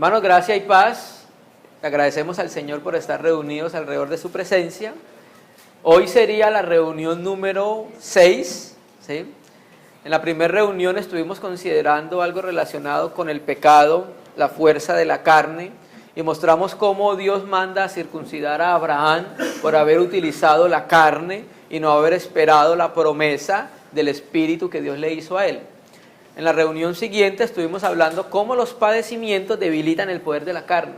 Hermanos, gracia y paz. Le agradecemos al Señor por estar reunidos alrededor de su presencia. Hoy sería la reunión número 6, ¿sí? En la primera reunión estuvimos considerando algo relacionado con el pecado, la fuerza de la carne, y mostramos cómo Dios manda a circuncidar a Abraham por haber utilizado la carne y no haber esperado la promesa del Espíritu que Dios le hizo a él. En la reunión siguiente estuvimos hablando cómo los padecimientos debilitan el poder de la carne,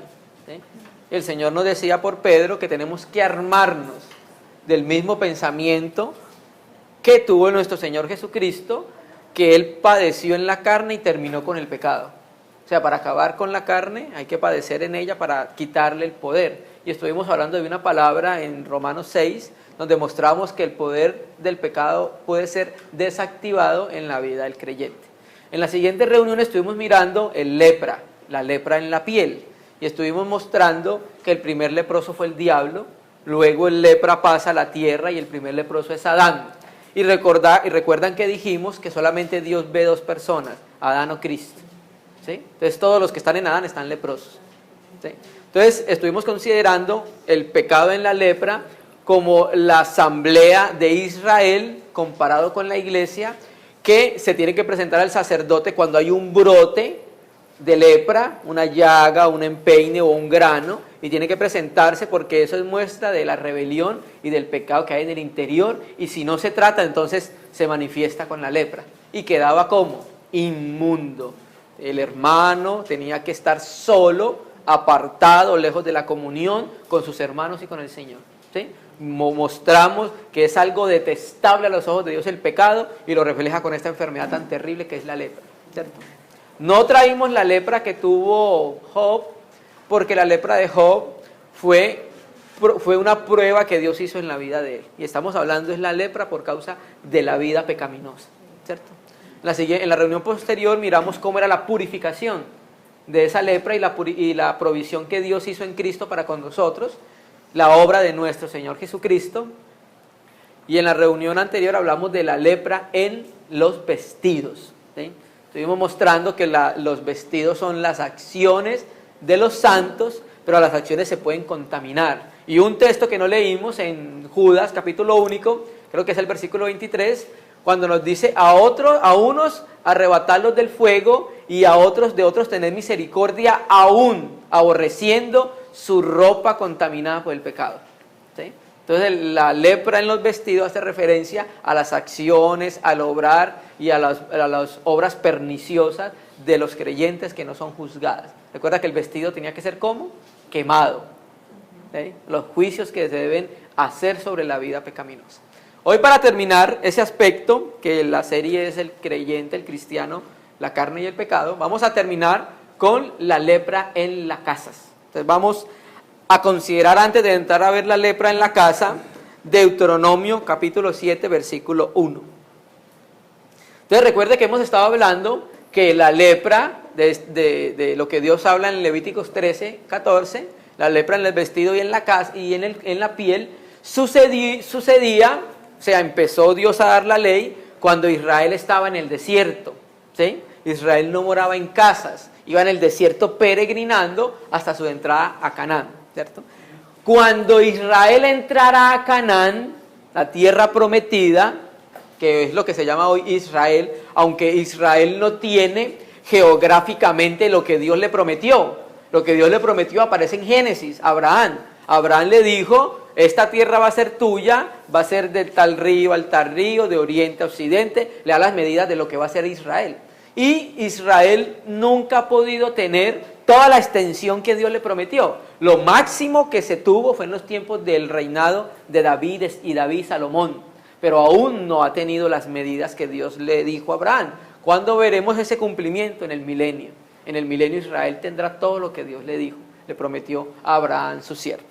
¿sí? El Señor nos decía por Pedro que tenemos que armarnos del mismo pensamiento que tuvo nuestro Señor Jesucristo, que Él padeció en la carne y terminó con el pecado. O sea, para acabar con la carne hay que padecer en ella para quitarle el poder. Y estuvimos hablando de una palabra en Romanos 6, donde mostramos que el poder del pecado puede ser desactivado en la vida del creyente. En la siguiente reunión estuvimos mirando la lepra en la piel, y estuvimos mostrando que el primer leproso fue el diablo, luego el lepra pasa a la tierra y el primer leproso es Adán. Y recuerdan que dijimos que solamente Dios ve dos personas, Adán o Cristo, ¿sí? Entonces todos los que están en Adán están leprosos, ¿sí? Entonces estuvimos considerando el pecado en la lepra como la asamblea de Israel comparado con la iglesia, que se tiene que presentar al sacerdote cuando hay un brote de lepra, una llaga, un empeine o un grano, y tiene que presentarse porque eso es muestra de la rebelión y del pecado que hay en el interior, y si no se trata entonces se manifiesta con la lepra, y quedaba como inmundo. El hermano tenía que estar solo, apartado, lejos de la comunión con sus hermanos y con el Señor, ¿sí? Mostramos que es algo detestable a los ojos de Dios el pecado, y lo refleja con esta enfermedad tan terrible que es la lepra, ¿cierto? No traímos la lepra que tuvo Job, porque la lepra de Job fue una prueba que Dios hizo en la vida de él, y estamos hablando es la lepra por causa de la vida pecaminosa, ¿cierto? En la reunión posterior miramos cómo era la purificación de esa lepra y la provisión que Dios hizo en Cristo para con nosotros, la obra de nuestro Señor Jesucristo. Y en la reunión anterior hablamos de la lepra en los vestidos, ¿sí? Estuvimos mostrando que los vestidos son las acciones de los santos, pero las acciones se pueden contaminar. Y un texto que no leímos en Judas, capítulo único, creo que es el versículo 23, cuando nos dice a unos arrebatarlos del fuego y a otros de otros tener misericordia, aún aborreciendo su ropa contaminada por el pecado, ¿sí? Entonces la lepra en los vestidos hace referencia a las acciones, al obrar y a las obras perniciosas de los creyentes que no son juzgadas. Recuerda que el vestido tenía que ser ¿cómo? Quemado, ¿sí? Los juicios que se deben hacer sobre la vida pecaminosa. Hoy, para terminar ese aspecto, que la serie es el creyente, el cristiano, la carne y el pecado, vamos a terminar con la lepra en las casas. Entonces vamos a considerar, antes de entrar a ver la lepra en la casa, Deuteronomio capítulo 7, versículo 1. Entonces recuerde que hemos estado hablando que la lepra, de lo que Dios habla en Levíticos 13, 14, la lepra en el vestido y en la casa y en la piel, sucedía, o sea, empezó Dios a dar la ley cuando Israel estaba en el desierto, ¿sí? Israel no moraba en casas, iba en el desierto peregrinando hasta su entrada a Canaán, ¿cierto? Cuando Israel entrara a Canaán, la tierra prometida, que es lo que se llama hoy Israel, aunque Israel no tiene geográficamente lo que Dios le prometió. Lo que Dios le prometió aparece en Génesis, Abraham. Abraham le dijo: esta tierra va a ser tuya, va a ser de tal río al tal río, de oriente a occidente, le da las medidas de lo que va a ser Israel. Y Israel nunca ha podido tener toda la extensión que Dios le prometió. Lo máximo que se tuvo fue en los tiempos del reinado de David y Salomón, pero aún no ha tenido las medidas que Dios le dijo a Abraham. ¿Cuándo veremos ese cumplimiento? En el milenio. En el milenio Israel tendrá todo lo que Dios le dijo, le prometió a Abraham, su siervo.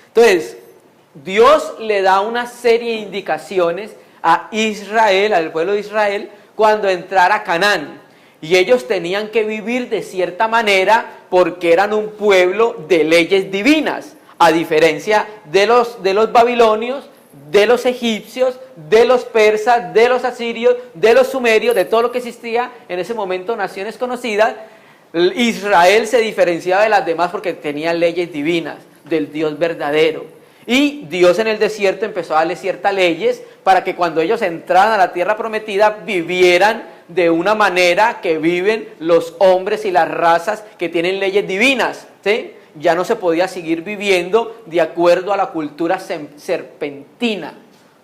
Entonces, Dios le da una serie de indicaciones a Israel, al pueblo de Israel, cuando entrara a Canaán. Y ellos tenían que vivir de cierta manera porque eran un pueblo de leyes divinas, a diferencia de los babilonios, de los egipcios, de los persas, de los asirios, de los sumerios, de todo lo que existía en ese momento, naciones conocidas. Israel se diferenciaba de las demás porque tenía leyes divinas del Dios verdadero. Y Dios en el desierto empezó a darle ciertas leyes para que cuando ellos entraran a la tierra prometida vivieran de una manera que viven los hombres y las razas que tienen leyes divinas, ¿sí? Ya no se podía seguir viviendo de acuerdo a la cultura serpentina,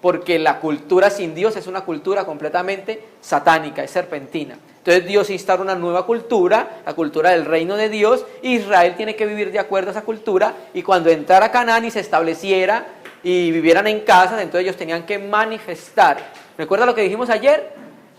porque la cultura sin Dios es una cultura completamente satánica, es serpentina. Entonces Dios instaura una nueva cultura, la cultura del reino de Dios. Israel tiene que vivir de acuerdo a esa cultura, y cuando entrara a Canaán y se estableciera y vivieran en casas, entonces ellos tenían que manifestar. ¿Recuerda lo que dijimos ayer?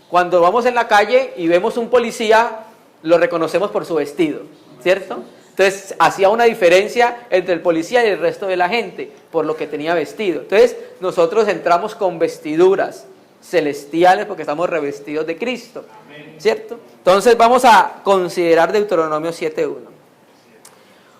Cuando vamos en la calle y vemos un policía, lo reconocemos por su vestido, ¿cierto? Entonces hacía una diferencia entre el policía y el resto de la gente por lo que tenía vestido. Entonces nosotros entramos con vestiduras celestiales porque estamos revestidos de Cristo, ¿cierto? Entonces vamos a considerar Deuteronomio 7:1.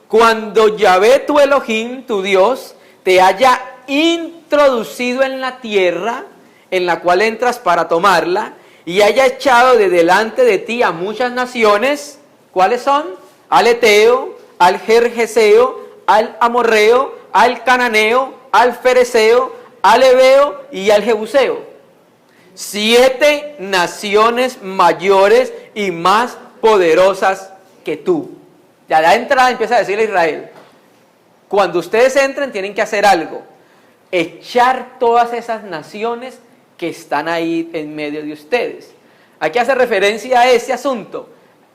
Cuando Yahvé tu Elohim, tu Dios, te haya introducido en la tierra en la cual entras para tomarla, y haya echado de delante de ti a muchas naciones, ¿cuáles son? Al Eteo, al Gergeseo, al Amorreo, al Cananeo, al Fereceo, al Heveo y al Jebuseo. 7 naciones mayores y más poderosas que tú. Ya la entrada empieza a decirle a Israel: cuando ustedes entren tienen que hacer algo, echar todas esas naciones que están ahí en medio de ustedes. Aquí hace referencia a ese asunto,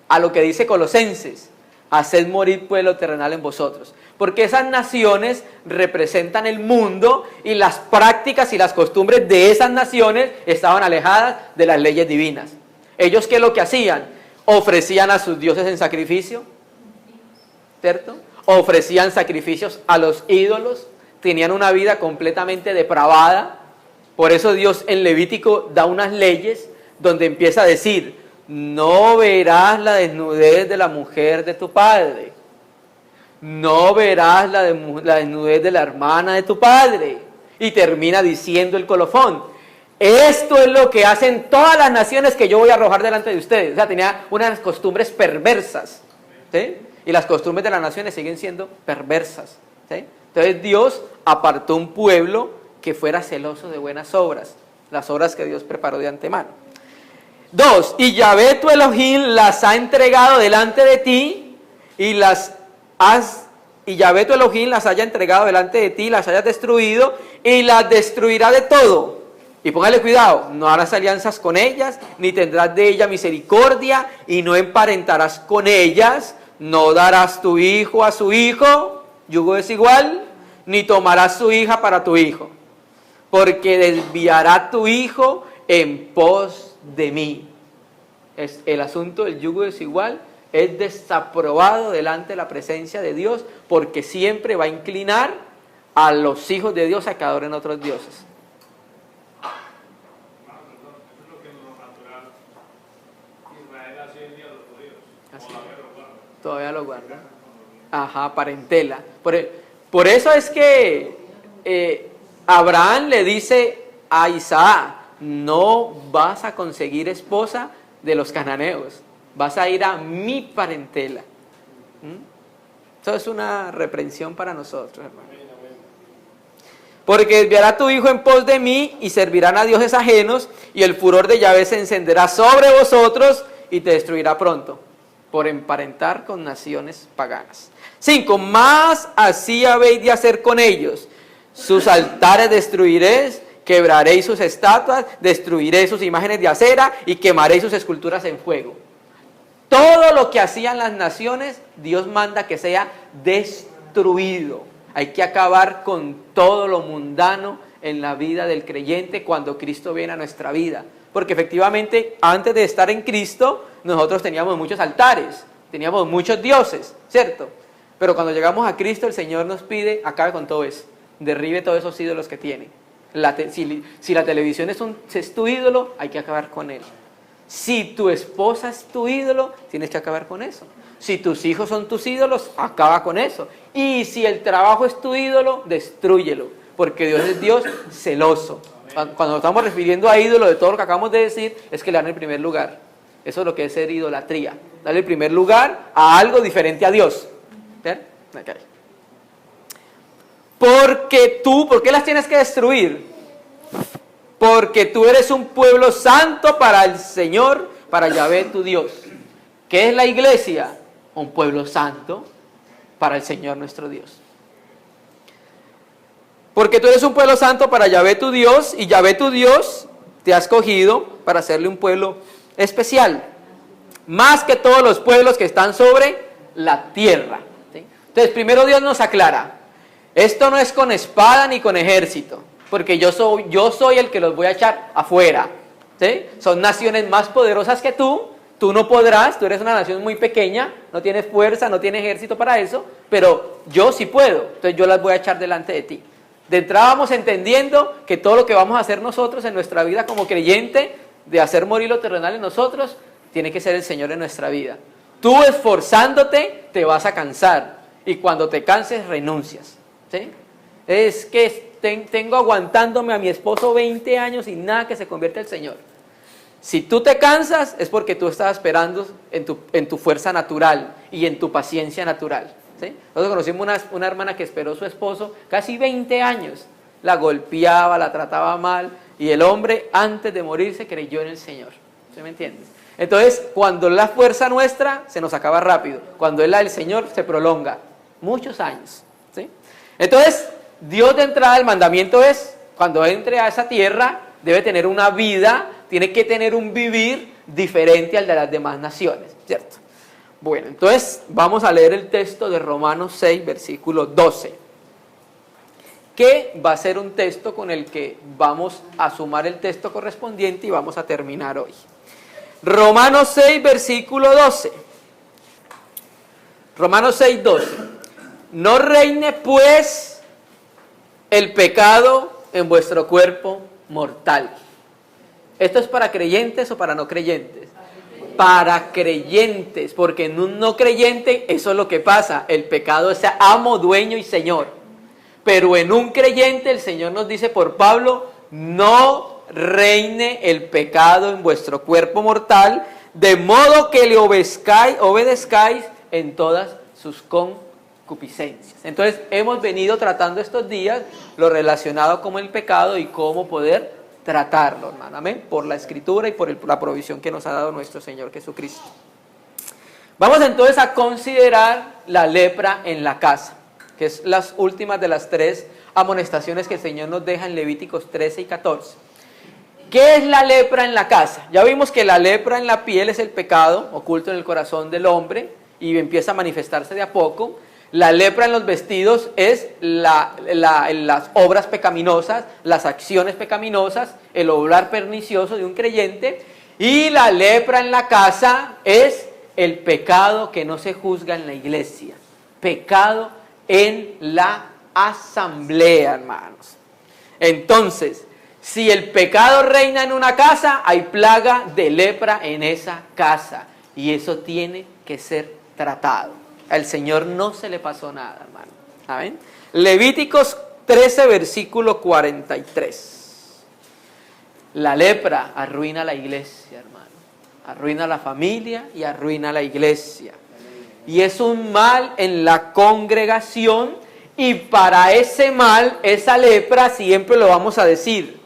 a lo que dice Colosenses: haced morir pueblo terrenal en vosotros. Porque esas naciones representan el mundo, y las prácticas y las costumbres de esas naciones estaban alejadas de las leyes divinas. Ellos, ¿qué es lo que hacían? Ofrecían a sus dioses en sacrificio, ¿cierto? Ofrecían sacrificios a los ídolos, tenían una vida completamente depravada. Por eso Dios en Levítico da unas leyes donde empieza a decir: no verás la desnudez de la mujer de tu padre, no verás la desnudez de la hermana de tu padre. Y termina diciendo el colofón: esto es lo que hacen todas las naciones que yo voy a arrojar delante de ustedes. O sea, tenía unas costumbres perversas, ¿sí? Y las costumbres de las naciones siguen siendo perversas, ¿sí? Entonces Dios apartó un pueblo que fuera celoso de buenas obras, las obras que Dios preparó de antemano. 2. Y Yahvé tu Elohim las ha entregado delante de ti, y Yahvé tu Elohim las haya entregado delante de ti, las hayas destruido, y las destruirá de todo. Y póngale cuidado: no harás alianzas con ellas, ni tendrás de ellas misericordia, y no emparentarás con ellas. No darás tu hijo a su hijo, yugo desigual, ni tomarás su hija para tu hijo, porque desviará tu hijo en pos de mí. El asunto del yugo desigual es desaprobado delante de la presencia de Dios, porque siempre va a inclinar a los hijos de Dios a que adoren otros dioses. Todavía lo guarda. Ajá, parentela. Por eso es que Abraham le dice a Isaac: no vas a conseguir esposa de los cananeos, vas a ir a mi parentela. Eso es una reprensión para nosotros, hermano. Porque desviará tu hijo en pos de mí, y servirán a dioses ajenos, y el furor de Yahvé se encenderá sobre vosotros, y te destruirá pronto, por emparentar con naciones paganas. 5. Más así habéis de hacer con ellos: sus altares destruiréis, quebraréis sus estatuas, destruiréis sus imágenes de acera, y quemaréis sus esculturas en fuego. Todo lo que hacían las naciones, Dios manda que sea destruido. Hay que acabar con todo lo mundano en la vida del creyente cuando Cristo viene a nuestra vida. Porque efectivamente, antes de estar en Cristo, nosotros teníamos muchos altares, teníamos muchos dioses, ¿cierto? Pero cuando llegamos a Cristo, el Señor nos pide: acabe con todo eso, derribe todos esos ídolos que tiene. Si la televisión es tu ídolo, hay que acabar con él. Si tu esposa es tu ídolo, tienes que acabar con eso. Si tus hijos son tus ídolos, acaba con eso. Y si el trabajo es tu ídolo, destrúyelo, porque Dios es Dios celoso. Cuando nos estamos refiriendo a ídolo de todo lo que acabamos de decir, es que le dan el primer lugar. Eso es lo que es ser idolatría. Darle el primer lugar a algo diferente a Dios. ¿Ven? Okay. ¿Por qué las tienes que destruir? Porque tú eres un pueblo santo para el Señor, para Yahvé tu Dios. ¿Qué es la iglesia? Un pueblo santo para el Señor nuestro Dios. Porque tú eres un pueblo santo para Yahvé tu Dios, y Yahvé tu Dios te ha escogido para hacerle un pueblo especial, más que todos los pueblos que están sobre la tierra. ¿Sí? Entonces, primero Dios nos aclara, esto no es con espada ni con ejército, porque yo soy el que los voy a echar afuera. ¿Sí? Son naciones más poderosas que tú no podrás, tú eres una nación muy pequeña, no tienes fuerza, no tienes ejército para eso, pero yo sí puedo, entonces yo las voy a echar delante de ti. De entrada vamos entendiendo que todo lo que vamos a hacer nosotros en nuestra vida como creyente, de hacer morir lo terrenal en nosotros, tiene que ser el Señor en nuestra vida. Tú esforzándote te vas a cansar, y cuando te canses renuncias. ¿Sí? Es que tengo aguantándome a mi esposo 20 años y nada que se convierta al Señor. Si tú te cansas es porque tú estabas esperando en tu fuerza natural y en tu paciencia natural. ¿Sí? Nosotros conocimos una hermana que esperó a su esposo casi 20 años. La golpeaba, la trataba mal, y el hombre antes de morirse creyó en el Señor. ¿Sí me entiendes? Entonces, cuando la fuerza nuestra se nos acaba rápido, cuando es la del Señor se prolonga muchos años. ¿Sí? Entonces, Dios de entrada, el mandamiento es, cuando entre a esa tierra, debe tener una vida, tiene que tener un vivir diferente al de las demás naciones, ¿cierto? Bueno, entonces vamos a leer el texto de Romanos 6, versículo 12, que va a ser un texto con el que vamos a sumar el texto correspondiente y vamos a terminar hoy. Romanos 6, versículo 12. Romanos 6, 12. No reine pues el pecado en vuestro cuerpo mortal. ¿Esto es para creyentes o para no creyentes? Para creyentes, porque en un no creyente eso es lo que pasa, el pecado es amo, dueño y señor. Pero en un creyente el Señor nos dice por Pablo, no reine el pecado en vuestro cuerpo mortal, de modo que le obedezcáis en todas sus concupiscencias. Entonces hemos venido tratando estos días lo relacionado con el pecado y cómo poder tratarlo, hermano, amén, por la Escritura y por la provisión que nos ha dado nuestro Señor Jesucristo. Vamos entonces a considerar la lepra en la casa, que es las últimas de las 3 amonestaciones que el Señor nos deja en Levíticos 13 y 14. ¿Qué es la lepra en la casa? Ya vimos que la lepra en la piel es el pecado oculto en el corazón del hombre y empieza a manifestarse de a poco. La lepra en los vestidos es las obras pecaminosas, las acciones pecaminosas, el obrar pernicioso de un creyente. Y la lepra en la casa es el pecado que no se juzga en la iglesia. Pecado en la asamblea, hermanos. Entonces, si el pecado reina en una casa, hay plaga de lepra en esa casa. Y eso tiene que ser tratado. Al Señor no se le pasó nada, hermano. ¿Saben? Levíticos 13, versículo 43. La lepra arruina la iglesia, hermano. Arruina la familia y arruina la iglesia. Y es un mal en la congregación, y para ese mal, esa lepra, siempre lo vamos a decir,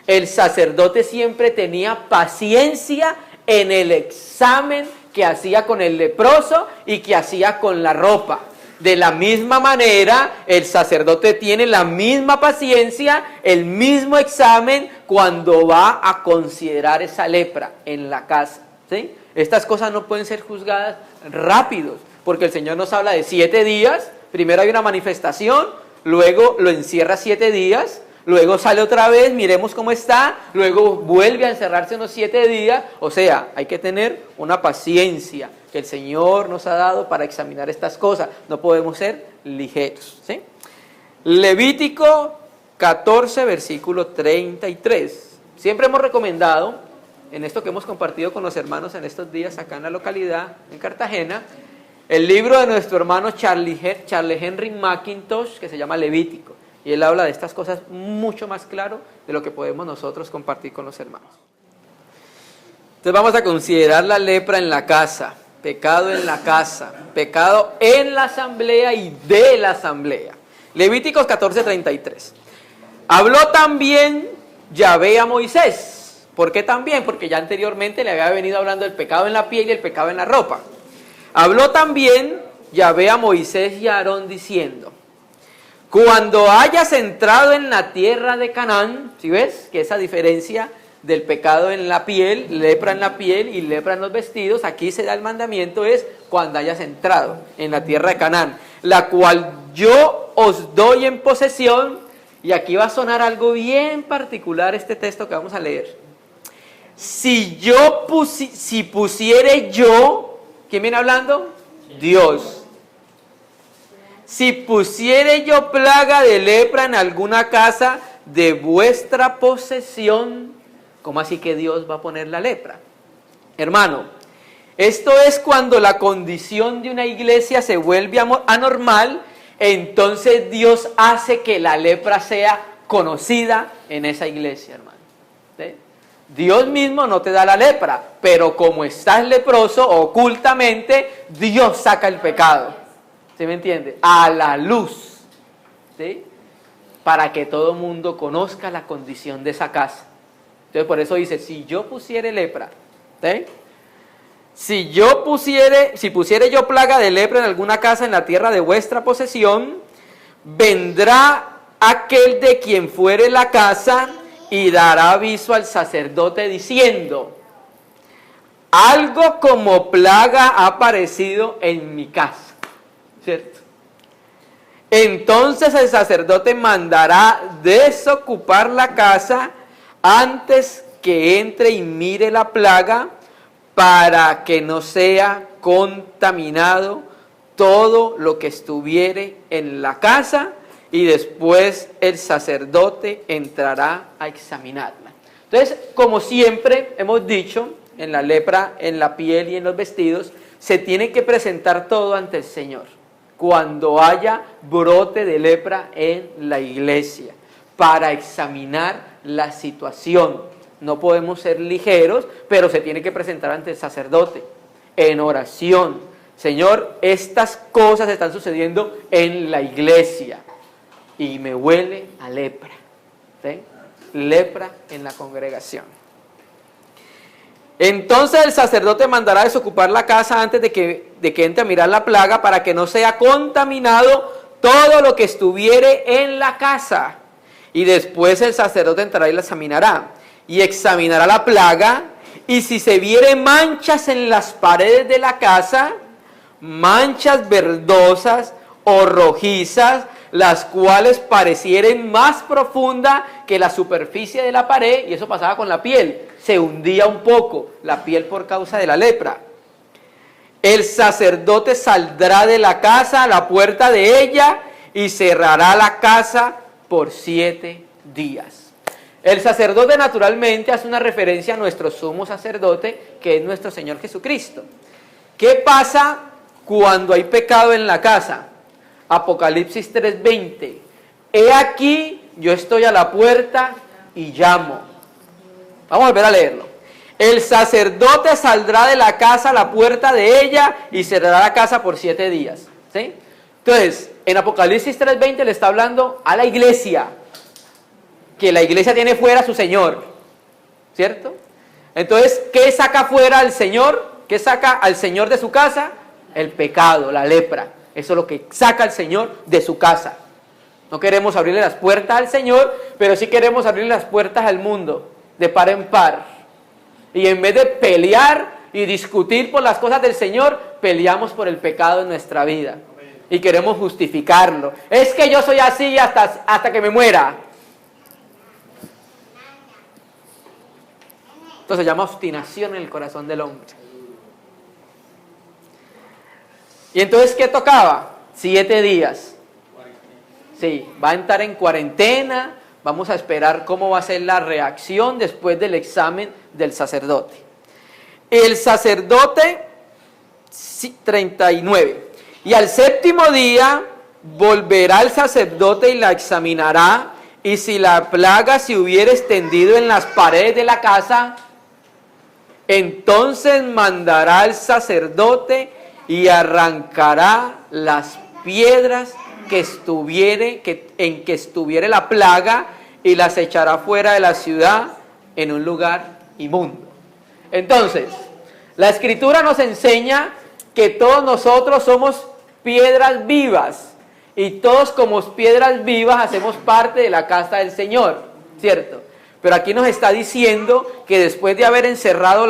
el sacerdote siempre tenía paciencia en el examen que hacía con el leproso y que hacía con la ropa. De la misma manera, el sacerdote tiene la misma paciencia, el mismo examen cuando va a considerar esa lepra en la casa. ¿Sí? Estas cosas no pueden ser juzgadas rápidos, porque el Señor nos habla de 7 días, primero hay una manifestación, luego lo encierra 7 días, luego sale otra vez, miremos cómo está, luego vuelve a encerrarse unos 7 días, o sea, hay que tener una paciencia que el Señor nos ha dado para examinar estas cosas, no podemos ser ligeros. ¿Sí? Levítico 14, versículo 33, siempre hemos recomendado, en esto que hemos compartido con los hermanos en estos días acá en la localidad, en Cartagena, el libro de nuestro hermano Charlie Henry McIntosh, que se llama Levítico. Y él habla de estas cosas mucho más claro de lo que podemos nosotros compartir con los hermanos. Entonces vamos a considerar la lepra en la casa, pecado en la casa, pecado en la asamblea y de la asamblea. Levíticos 14:33. Habló también Yahvé a Moisés. ¿Por qué también? Porque ya anteriormente le había venido hablando del pecado en la piel y el pecado en la ropa. Habló también Yahvé a Moisés y a Aarón diciendo: cuando hayas entrado en la tierra de Canaán, ¿sí ves? Que esa diferencia del pecado en la piel, lepra en la piel y lepra en los vestidos, aquí se da el mandamiento, es cuando hayas entrado en la tierra de Canaán, la cual yo os doy en posesión. Y aquí va a sonar algo bien particular este texto que vamos a leer. Si pusiere yo, ¿quién viene hablando? Dios. Si pusiere yo plaga de lepra en alguna casa de vuestra posesión, ¿cómo así que Dios va a poner la lepra? Hermano, esto es cuando la condición de una iglesia se vuelve anormal, entonces Dios hace que la lepra sea conocida en esa iglesia, hermano. ¿Sí? Dios mismo no te da la lepra, pero como estás leproso, ocultamente, Dios saca el pecado. ¿Sí me entiende? A la luz. ¿Sí? Para que todo mundo conozca la condición de esa casa. Entonces por eso dice, si yo pusiere lepra, ¿sí? Si pusiere yo plaga de lepra en alguna casa en la tierra de vuestra posesión, vendrá aquel de quien fuere la casa y dará aviso al sacerdote diciendo: algo como plaga ha aparecido en mi casa, ¿cierto? Entonces el sacerdote mandará desocupar la casa antes que entre y mire la plaga, para que no sea contaminado todo lo que estuviere en la casa, y después el sacerdote entrará a examinarla. Entonces, como siempre hemos dicho, en la lepra, en la piel y en los vestidos, se tiene que presentar todo ante el Señor cuando haya brote de lepra en la iglesia, para examinar la situación. No podemos ser ligeros, pero se tiene que presentar ante el sacerdote en oración. Señor, estas cosas están sucediendo en la iglesia y me huele a lepra. ¿Sí? Lepra en la congregación. Entonces el sacerdote mandará desocupar la casa antes de que entre a mirar la plaga, para que no sea contaminado todo lo que estuviere en la casa. Y después el sacerdote entrará y la examinará. Y examinará la plaga, y si se viere manchas en las paredes de la casa, manchas verdosas o rojizas, las cuales parecieren más profundas que la superficie de la pared, y eso pasaba con la piel, se hundía un poco la piel por causa de la lepra. El sacerdote saldrá de la casa a la puerta de ella y cerrará la casa por 7 días. El sacerdote naturalmente hace una referencia a nuestro sumo sacerdote, que es nuestro Señor Jesucristo. ¿Qué pasa cuando hay pecado en la casa? Apocalipsis 3:20. He aquí, yo estoy a la puerta y llamo. Vamos a volver a leerlo. El sacerdote saldrá de la casa a la puerta de ella y cerrará la casa por 7 días. ¿Sí? Entonces, en Apocalipsis 3:20 le está hablando a la iglesia, que la iglesia tiene fuera a su Señor, ¿cierto? Entonces, ¿qué saca fuera al Señor? ¿Qué saca al Señor de su casa? El pecado, la lepra. Eso es lo que saca al Señor de su casa. No queremos abrirle las puertas al Señor, pero sí queremos abrirle las puertas al mundo, de par en par. Y en vez de pelear y discutir por las cosas del Señor, peleamos por el pecado en nuestra vida. Y queremos justificarlo. Es que yo soy así hasta que me muera. Esto se llama obstinación en el corazón del hombre. Y entonces, ¿qué tocaba? 7 días. Sí, va a entrar en cuarentena. Vamos a esperar cómo va a ser la reacción después del examen del sacerdote. El sacerdote, 39. Y al 7º día volverá el sacerdote y la examinará. Y si la plaga se hubiera extendido en las paredes de la casa, Entonces mandará el sacerdote y arrancará las piedras en que estuviere la plaga y las echará fuera de la ciudad en un lugar inmundo. Entonces, la Escritura nos enseña que todos nosotros somos piedras vivas y todos como piedras vivas hacemos parte de la casa del Señor, ¿cierto? Pero aquí nos está diciendo que después de haber dejado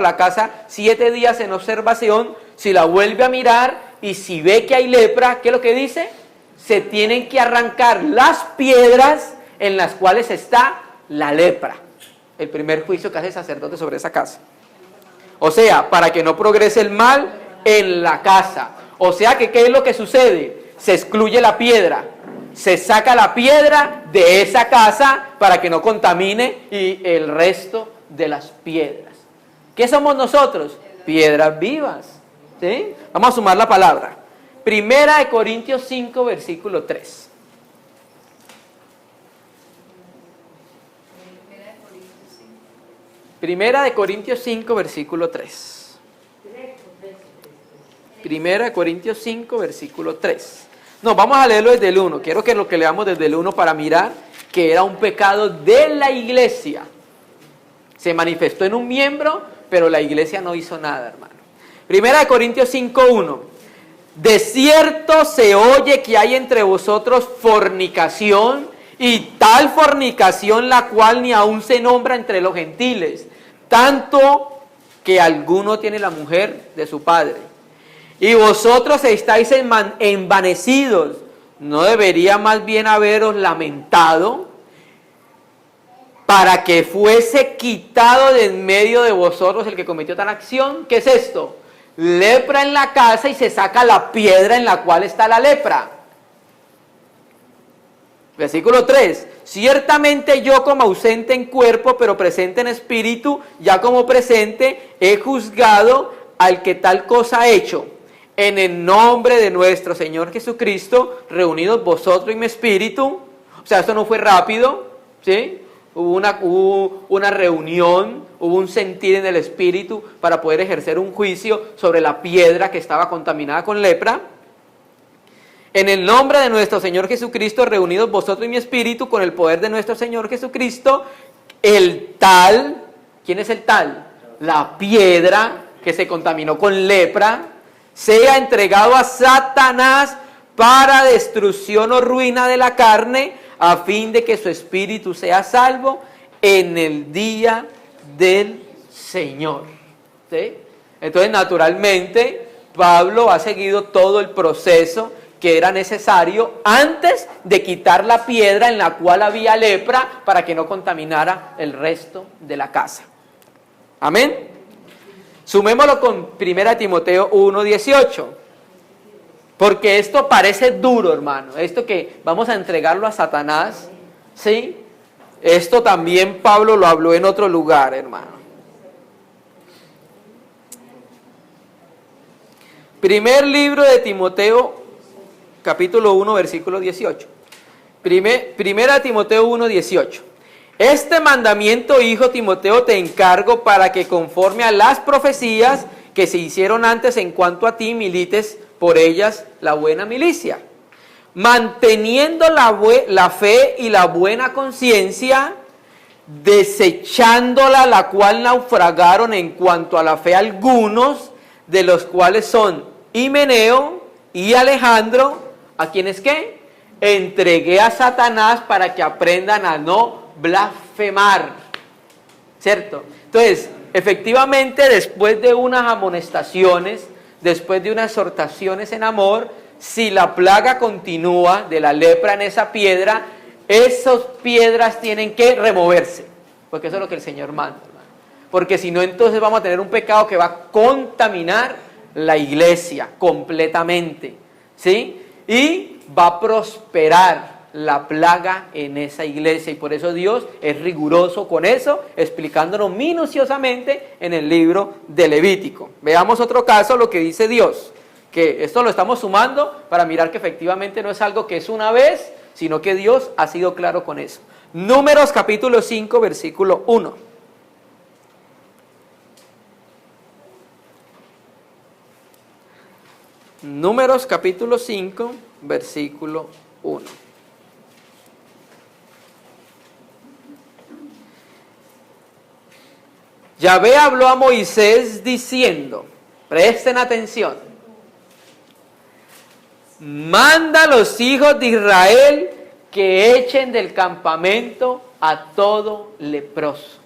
la casa 7 días en observación, si la vuelve a mirar y si ve que hay lepra, ¿qué es lo que dice? Se tienen que arrancar las piedras en las cuales está la lepra. El primer juicio que hace el sacerdote sobre esa casa. O sea, para que no progrese el mal en la casa. O sea que, ¿qué es lo que sucede? Se excluye la piedra. Se saca la piedra de esa casa para que no contamine y el resto de las piedras. ¿Qué somos nosotros? Piedras vivas. ¿Sí? Vamos a sumar la palabra. Primera de Corintios 5, versículo 3. Primera de Corintios 5, versículo 3. Primera de Corintios 5, versículo 3. No, vamos a leerlo desde el 1. Quiero que lo que leamos desde el 1 para mirar que era un pecado de la iglesia. Se manifestó en un miembro, pero la iglesia no hizo nada, hermano. Primera de Corintios 5, 1. De cierto se oye que hay entre vosotros fornicación, y tal fornicación la cual ni aún se nombra entre los gentiles, tanto que alguno tiene la mujer de su padre. Y vosotros estáis envanecidos. ¿No debería más bien haberos lamentado para que fuese quitado de en medio de vosotros el que cometió tal acción? ¿Qué es esto? Lepra en la casa y se saca la piedra en la cual está la lepra. Versículo 3. Ciertamente yo como ausente en cuerpo, pero presente en espíritu, ya como presente, he juzgado al que tal cosa ha hecho. En el nombre de nuestro Señor Jesucristo, reunidos vosotros y mi espíritu. O sea, esto no fue rápido, ¿sí? Hubo una reunión, hubo un sentir en el espíritu para poder ejercer un juicio sobre la piedra que estaba contaminada con lepra. En el nombre de nuestro Señor Jesucristo, reunidos vosotros y mi espíritu, con el poder de nuestro Señor Jesucristo, el tal, ¿quién es el tal? La piedra que se contaminó con lepra, sea entregado a Satanás para destrucción o ruina de la carne, a fin de que su espíritu sea salvo en el día del Señor. ¿Sí? Entonces, naturalmente, Pablo ha seguido todo el proceso que era necesario antes de quitar la piedra en la cual había lepra para que no contaminara el resto de la casa. Amén. Sumémoslo con 1 Timoteo 1:18. Porque esto parece duro, hermano. Esto que vamos a entregarlo a Satanás, ¿sí? Esto también Pablo lo habló en otro lugar, hermano. Primer libro de Timoteo, capítulo 1, versículo 18. Primera Timoteo 1:18. Este mandamiento, hijo Timoteo, te encargo para que conforme a las profecías que se hicieron antes en cuanto a ti, milites por ellas la buena milicia, manteniendo la fe y la buena conciencia, desechándola, la cual naufragaron en cuanto a la fe algunos, de los cuales son Himeneo y Alejandro, a quienes ¿qué? Entregué a Satanás para que aprendan a no blasfemar, ¿cierto? Entonces, efectivamente, después de unas amonestaciones, después de unas exhortaciones en amor, si la plaga continúa de la lepra en esa piedra, esas piedras tienen que removerse, porque eso es lo que el Señor manda, hermano. Porque si no, entonces vamos a tener un pecado que va a contaminar la iglesia completamente, ¿sí? Y va a prosperar la plaga en esa iglesia, y por eso Dios es riguroso con eso, explicándonos minuciosamente en el libro de Levítico. Veamos otro caso, lo que dice Dios, que esto lo estamos sumando para mirar que efectivamente no es algo que es una vez, sino que Dios ha sido claro con eso. Números capítulo 5, versículo 1. Números capítulo 5, versículo 1. Yahvé habló a Moisés diciendo, presten atención, manda a los hijos de Israel que echen del campamento a todo leproso.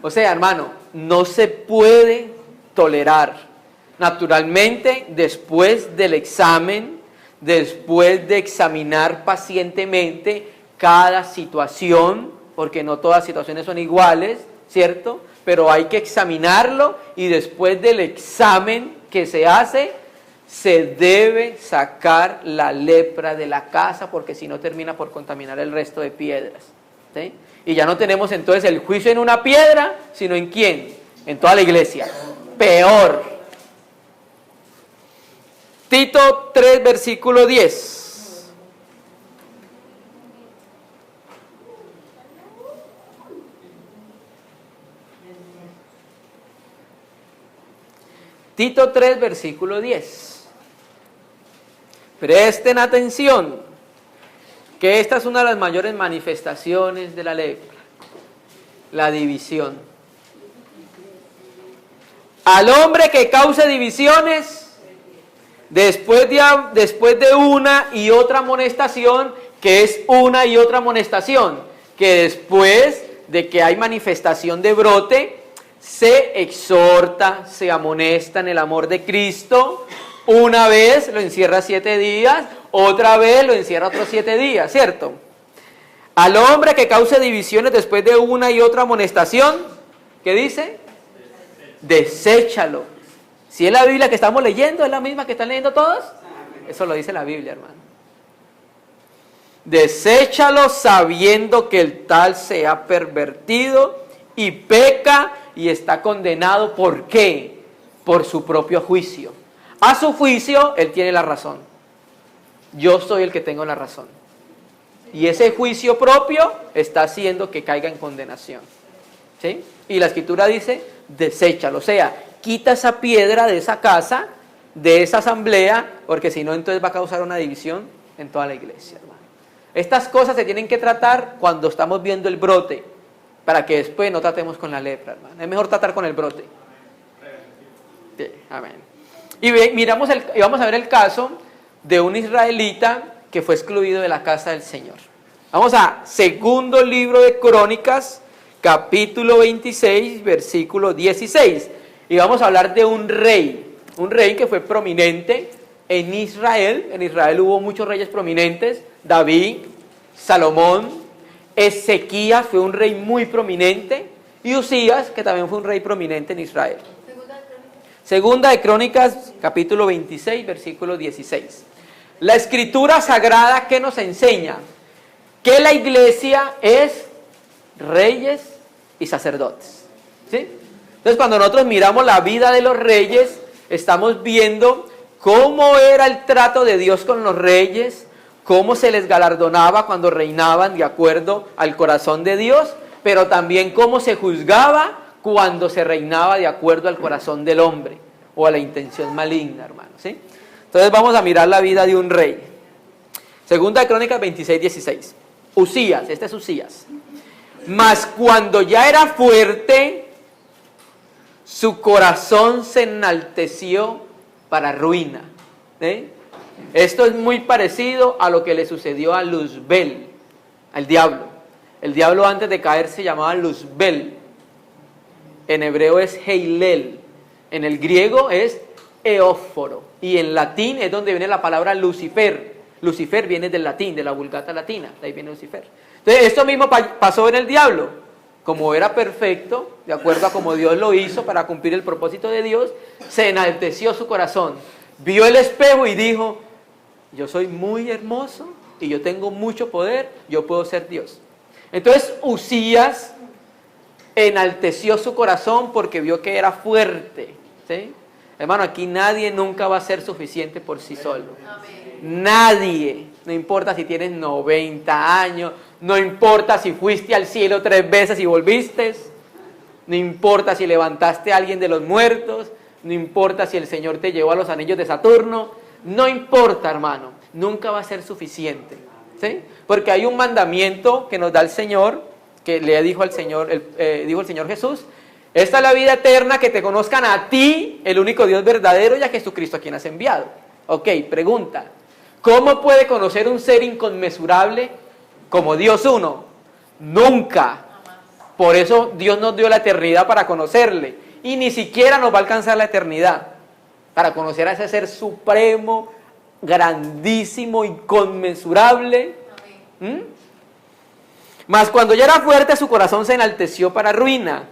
O sea, hermano, no se puede tolerar. Naturalmente, después del examen, después de examinar pacientemente cada situación, porque no todas situaciones son iguales, ¿cierto? Pero hay que examinarlo y después del examen que se hace, se debe sacar la lepra de la casa, porque si no termina por contaminar el resto de piedras, ¿sí? Y ya no tenemos entonces el juicio en una piedra, sino en quién, en toda la iglesia. Peor. Tito 3, versículo 10. Tito 3, versículo 10. Presten atención, que esta es una de las mayores manifestaciones de la lepra, la división. Al hombre que cause divisiones, después de una y otra amonestación, que es una y otra amonestación, que después de que hay manifestación de brote, se exhorta, se amonesta en el amor de Cristo. Una vez lo encierra 7 días, otra vez lo encierra otros 7 días, ¿cierto? Al hombre que cause divisiones después de una y otra amonestación, ¿qué dice? Deséchalo. Si es la Biblia que estamos leyendo, ¿es la misma que están leyendo todos? Eso lo dice la Biblia, hermano. Deséchalo sabiendo que el tal se ha pervertido y peca y está condenado. ¿Por qué? Por su propio juicio. A su juicio, él tiene la razón. Yo soy el que tengo la razón. Y ese juicio propio está haciendo que caiga en condenación. ¿Sí? Y la Escritura dice, deséchalo. O sea, quita esa piedra de esa casa, de esa asamblea, porque si no, entonces va a causar una división en toda la iglesia, hermano. Estas cosas se tienen que tratar cuando estamos viendo el brote, para que después no tratemos con la lepra, hermano. Es mejor tratar con el brote. Sí, amén. Y vamos a ver el caso de un israelita que fue excluido de la casa del Señor. Vamos a segundo libro de Crónicas, capítulo 26, versículo 16. Y vamos a hablar de un rey que fue prominente en Israel. En Israel hubo muchos reyes prominentes: David, Salomón, Ezequías fue un rey muy prominente, y Usías, que también fue un rey prominente en Israel. Segunda de Crónicas, capítulo 26, versículo 16. La Escritura Sagrada, ¿qué nos enseña? Que la iglesia es reyes y sacerdotes, ¿sí? Entonces, cuando nosotros miramos la vida de los reyes, estamos viendo cómo era el trato de Dios con los reyes, cómo se les galardonaba cuando reinaban de acuerdo al corazón de Dios, pero también cómo se juzgaba cuando se reinaba de acuerdo al corazón del hombre o a la intención maligna, hermano, ¿sí? Entonces vamos a mirar la vida de un rey. Segunda de Crónicas 26, 16. Usías, este es Usías. Mas cuando ya era fuerte, su corazón se enalteció para ruina, ¿sí? Esto es muy parecido a lo que le sucedió a Luzbel, al diablo. El diablo antes de caer se llamaba Luzbel. En hebreo es Heilel. En el griego es Eóforo. Y en latín es donde viene la palabra Lucifer. Lucifer viene del latín, de la Vulgata latina. De ahí viene Lucifer. Entonces, esto mismo pasó en el diablo. Como era perfecto, de acuerdo a como Dios lo hizo para cumplir el propósito de Dios, se enalteció su corazón. Vio el espejo y dijo: yo soy muy hermoso y yo tengo mucho poder, yo puedo ser Dios. Entonces Usías enalteció su corazón porque vio que era fuerte, ¿sí? Hermano, aquí nadie nunca va a ser suficiente por sí solo. Amén. Nadie, no importa si tienes 90 años, no importa si fuiste al cielo 3 veces y volviste, no importa si levantaste a alguien de los muertos, no importa si el Señor te llevó a los anillos de Saturno, no importa, hermano, nunca va a ser suficiente, ¿sí? Porque hay un mandamiento que nos da el Señor, que le dijo al Señor, dijo el Señor Jesús: esta es la vida eterna, que te conozcan a ti, el único Dios verdadero, y a Jesucristo a quien has enviado. Ok, pregunta: ¿cómo puede conocer un ser inconmensurable como Dios uno? Nunca. Por eso Dios nos dio la eternidad para conocerle, y ni siquiera nos va a alcanzar la eternidad para conocer a ese ser supremo, grandísimo, inconmensurable. Mas cuando ya era fuerte, su corazón se enalteció para ruina,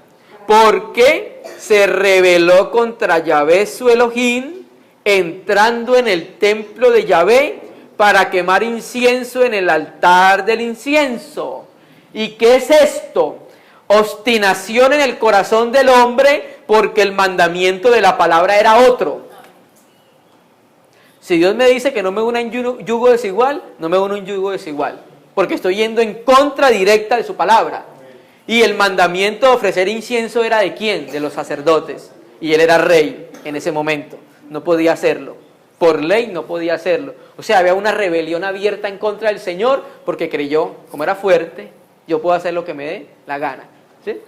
porque se rebeló contra Yahvé su Elohim, entrando en el templo de Yahvé para quemar incienso en el altar del incienso. ¿Y qué es esto? Obstinación en el corazón del hombre, porque el mandamiento de la palabra era otro. Si Dios me dice que no me una en yugo desigual, no me uno en yugo desigual, porque estoy yendo en contra directa de su palabra. Y el mandamiento de ofrecer incienso era ¿de quién? De los sacerdotes. Y él era rey en ese momento, no podía hacerlo. Por ley no podía hacerlo. O sea, había una rebelión abierta en contra del Señor, porque creyó, como era fuerte, yo puedo hacer lo que me dé la gana, ¿sí?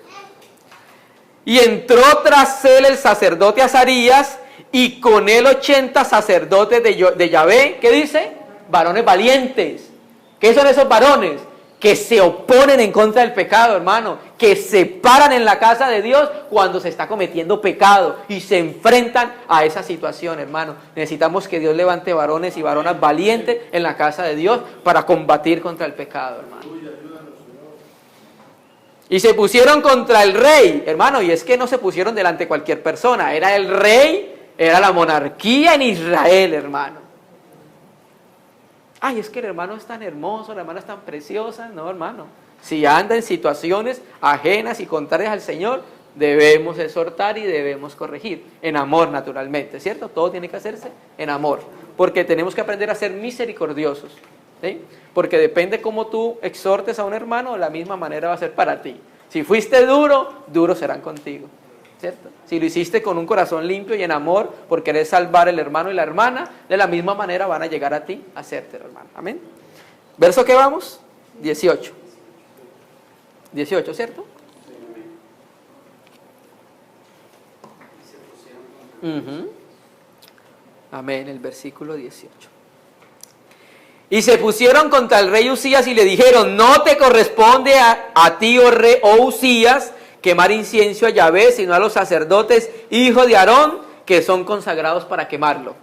Y entró tras él el sacerdote Azarías, y con él 80 sacerdotes de Yahvé. ¿Qué dice? Varones valientes. ¿Qué son esos varones? Que se oponen en contra del pecado, hermano, que se paran en la casa de Dios cuando se está cometiendo pecado y se enfrentan a esa situación, hermano. Necesitamos que Dios levante varones y varonas valientes en la casa de Dios para combatir contra el pecado, hermano. Y se pusieron contra el rey, hermano, y es que no se pusieron delante de cualquier persona, era el rey, era la monarquía en Israel, hermano. Ay, es que el hermano es tan hermoso, la hermana es tan preciosa. No, hermano, si anda en situaciones ajenas y contrarias al Señor, debemos exhortar y debemos corregir, en amor naturalmente, ¿cierto? Todo tiene que hacerse en amor, porque tenemos que aprender a ser misericordiosos, ¿sí? Porque depende cómo tú exhortes a un hermano, de la misma manera va a ser para ti. Si fuiste duro, duros serán contigo, ¿cierto? Si lo hiciste con un corazón limpio y en amor, por querer salvar el hermano y la hermana, de la misma manera van a llegar a ti a hacértelo, hermano. Amén. ¿Verso qué vamos? 18. 18, ¿cierto? Amén, el versículo 18. Y se pusieron contra el rey Usías y le dijeron: no te corresponde a ti, oh rey, oh Usías, quemar incienso a Yahvé, sino a los sacerdotes, hijos de Aarón, que son consagrados para quemarlo.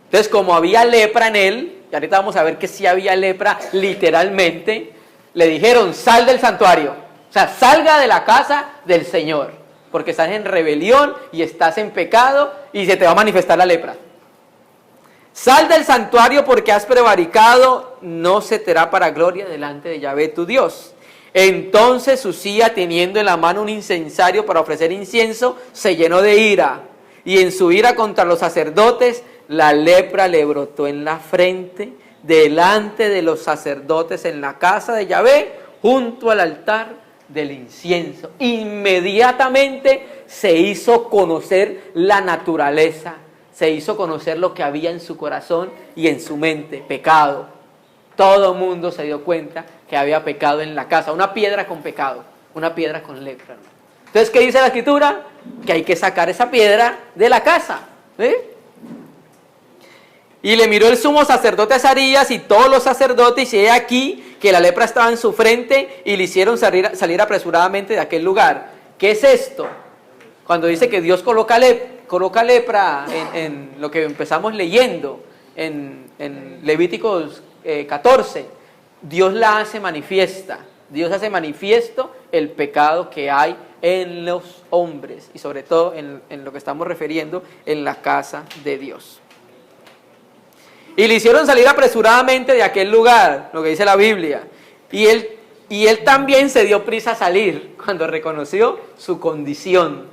Entonces, como había lepra en él, y ahorita vamos a ver que sí había lepra literalmente, le dijeron: sal del santuario, o sea, salga de la casa del Señor, porque estás en rebelión y estás en pecado y se te va a manifestar la lepra. Sal del santuario porque has prevaricado, no se te hará para gloria delante de Yahvé tu Dios. Entonces Usía, teniendo en la mano un incensario para ofrecer incienso, se llenó de ira, y en su ira contra los sacerdotes, la lepra le brotó en la frente, delante de los sacerdotes en la casa de Yahvé, junto al altar del incienso. Inmediatamente se hizo conocer la naturaleza, se hizo conocer lo que había en su corazón y en su mente: pecado. Todo el mundo se dio cuenta que había pecado en la casa, una piedra con pecado, una piedra con lepra. Entonces, ¿qué dice la Escritura? Que hay que sacar esa piedra de la casa, ¿sí? Y le miró el sumo sacerdote Azarías y todos los sacerdotes, y he aquí que la lepra estaba en su frente, y le hicieron salir apresuradamente de aquel lugar. ¿Qué es esto? Cuando dice que Dios coloca lepra en lo que empezamos leyendo en Levíticos 14, Dios la hace manifiesta. Dios hace manifiesto el pecado que hay en los hombres, y sobre todo en lo que estamos refiriendo en la casa de Dios. Y le hicieron salir apresuradamente de aquel lugar, lo que dice la Biblia. Y él también se dio prisa a salir cuando reconoció su condición,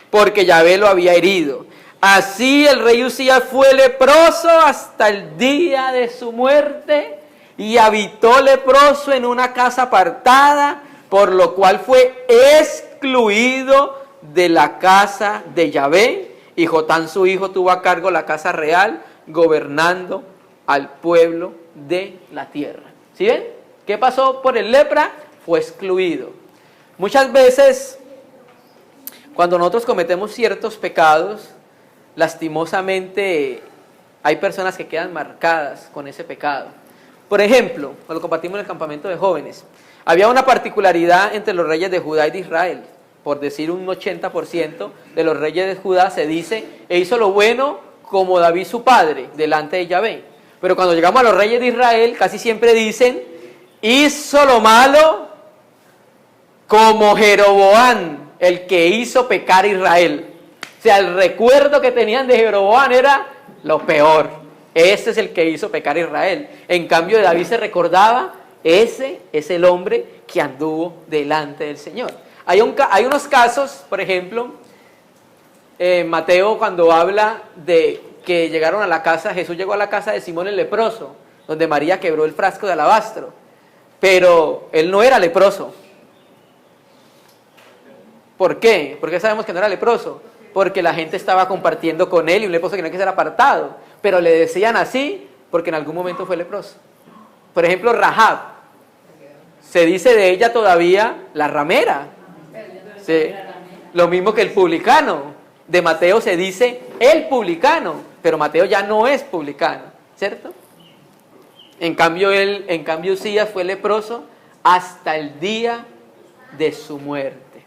porque Yahvé lo había herido. Así el rey Usías fue leproso hasta el día de su muerte, y habitó leproso en una casa apartada, por lo cual fue excluido de la casa de Yahvé, y Jotán su hijo tuvo a cargo la casa real, gobernando al pueblo de la tierra. ¿Sí ven? ¿Qué pasó por el lepra? Fue excluido. Muchas veces, cuando nosotros cometemos ciertos pecados, lastimosamente hay personas que quedan marcadas con ese pecado. Por ejemplo, cuando lo compartimos en el campamento de jóvenes, había una particularidad entre los reyes de Judá y de Israel. Por decir un 80% de los reyes de Judá se dice, e hizo lo bueno como David su padre, delante de Yahvé. Pero cuando llegamos a los reyes de Israel, casi siempre dicen, hizo lo malo como Jeroboam, el que hizo pecar a Israel. O sea, el recuerdo que tenían de Jeroboam era lo peor. Ese es el que hizo pecar a Israel. En cambio, de David se recordaba, ese es el hombre que anduvo delante del Señor. Hay unos casos, por ejemplo, Mateo cuando habla de que llegaron a la casa, Jesús llegó a la casa de Simón el leproso, donde María quebró el frasco de alabastro, pero él no era leproso. ¿Por qué? ¿Por qué sabemos que no era leproso? Porque la gente estaba compartiendo con él y un leproso tenía que ser apartado, pero le decían así porque en algún momento fue leproso. Por ejemplo, Rahab, se dice de ella todavía la ramera. Sí. Lo mismo que el publicano. De Mateo se dice el publicano, pero Mateo ya no es publicano, ¿cierto? En cambio Usías fue leproso hasta el día de su muerte.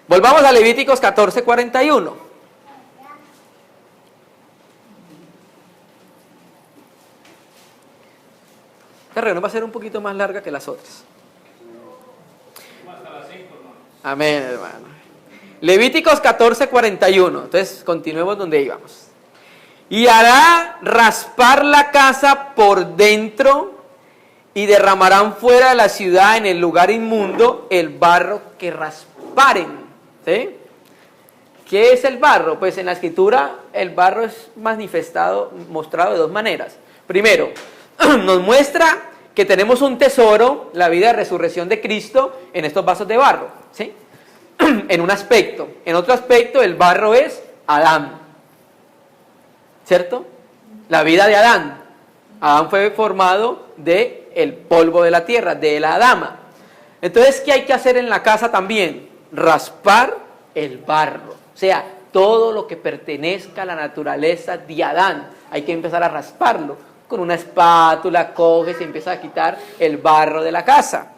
Volvamos a Levíticos 14:41. Esta reunión va a ser un poquito más larga que las otras. Amén, hermano. Levíticos 14:41. Entonces, continuemos donde íbamos. Y hará raspar la casa por dentro y derramarán fuera de la ciudad en el lugar inmundo el barro que rasparen. ¿Sí? ¿Qué es el barro? Pues en la escritura el barro es mostrado de dos maneras. Primero, nos muestra que tenemos un tesoro, la vida de resurrección de Cristo, en estos vasos de barro, ¿sí? En un aspecto. En otro aspecto, el barro es Adán, ¿cierto? La vida de Adán. Adán fue formado del polvo de la tierra, de la Adama. Entonces, ¿qué hay que hacer en la casa también? Raspar el barro. O sea, todo lo que pertenezca a la naturaleza de Adán, hay que empezar a rasparlo. Con una espátula coges y empieza a quitar el barro de la casa.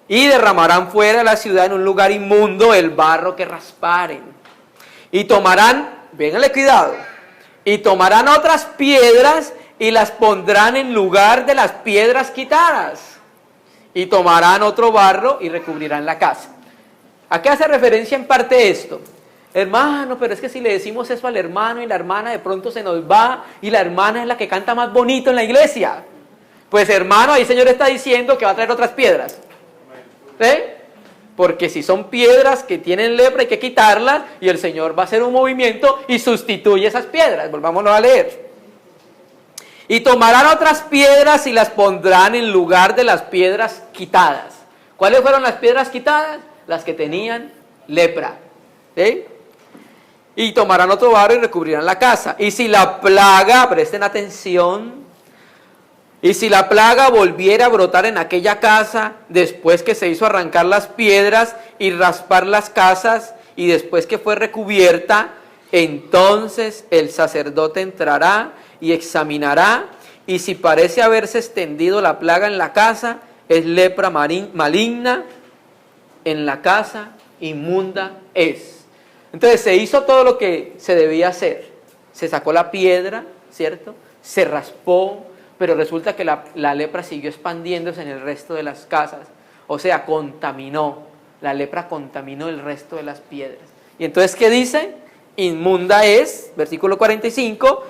Y derramarán fuera de la ciudad en un lugar inmundo el barro que rasparen. Y tomarán, vénganle cuidado, y tomarán otras piedras y las pondrán en lugar de las piedras quitadas. Y tomarán otro barro y recubrirán la casa. ¿A qué hace referencia en parte esto? Hermano, pero es que si le decimos eso al hermano y la hermana de pronto se nos va y la hermana es la que canta más bonito en la iglesia. Pues hermano, ahí el Señor está diciendo que va a traer otras piedras. ¿Sí? Porque si son piedras que tienen lepra hay que quitarlas y el Señor va a hacer un movimiento y sustituye esas piedras. Volvámonos a leer. Y tomarán otras piedras y las pondrán en lugar de las piedras quitadas. ¿Cuáles fueron las piedras quitadas? Las que tenían lepra. ¿Sí? Y tomarán otro barro y recubrirán la casa. Y si la plaga, presten atención, y si la plaga volviera a brotar en aquella casa, después que se hizo arrancar las piedras y raspar las casas, y después que fue recubierta, entonces el sacerdote entrará y examinará, y si parece haberse extendido la plaga en la casa, es lepra maligna en la casa, inmunda es. Entonces se hizo todo lo que se debía hacer. Se sacó la piedra, ¿cierto? Se raspó, pero resulta que la lepra siguió expandiéndose en el resto de las casas. O sea, contaminó. La lepra contaminó el resto de las piedras. Y entonces, ¿qué dice? Inmunda es, versículo 45,